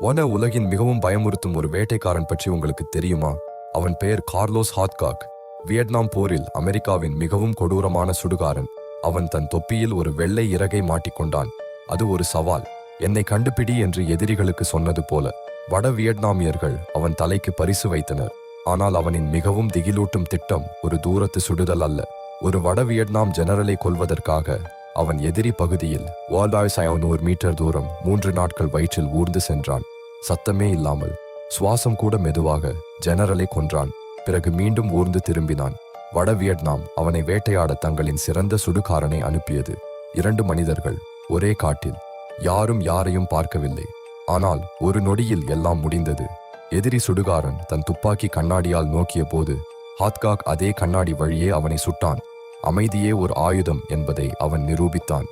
வன உலகின் மிகவும் பயமுறுத்தும் ஒரு வேட்டைக்காரன் பற்றி உங்களுக்கு தெரியுமா? அவன் பெயர் கார்லோஸ் ஹாத்காக். வியட்நாம் போரில் அமெரிக்காவின் மிகவும் கொடூரமான சுடுகாரன். அவன் தன் தொப்பியில் ஒரு வெள்ளை இறகை மாட்டிக்கொண்டான். அது ஒரு சவால். என்னை கண்டுபிடி என்று எதிரிகளுக்கு சொன்னது போல. வட வியட்நாமியர்கள் அவன் தலைக்கு பரிசு வைத்தனர். ஆனால் அவனின் மிகவும் திகிலூட்டும் திட்டம் ஒரு தூரத்து சுடுதல் அல்ல. ஒரு வட வியட்நாம் ஜெனரலை கொல்வதற்காக அவன் எதிரி பகுதியில் 1500 மீட்டர் தூரம் 3 நாட்கள் வயிற்றில் ஊர்ந்து சென்றான். சத்தமே இல்லாமல், சுவாசம் கூட மெதுவாக ஜெனரலை கொன்றான். பிறகு மீண்டும் ஊர்ந்து திரும்பினான். வட வியட்நாம் அவனை வேட்டையாட தங்களின் சிறந்த சுடுகாரனை அனுப்பியது. 2 மனிதர்கள் ஒரே காட்டில். யாரும் யாரையும் பார்க்கவில்லை. ஆனால் ஒரு நொடியில் எல்லாம் முடிந்தது. எதிரி சுடுகாரன் தன் துப்பாக்கி கண்ணாடியால் நோக்கிய போது ஹாத்காக் அதே கண்ணாடி வழியே அவனை சுட்டான். அமைதியே ஒரு ஆயுதம் என்பதை அவன் நிரூபித்தான்.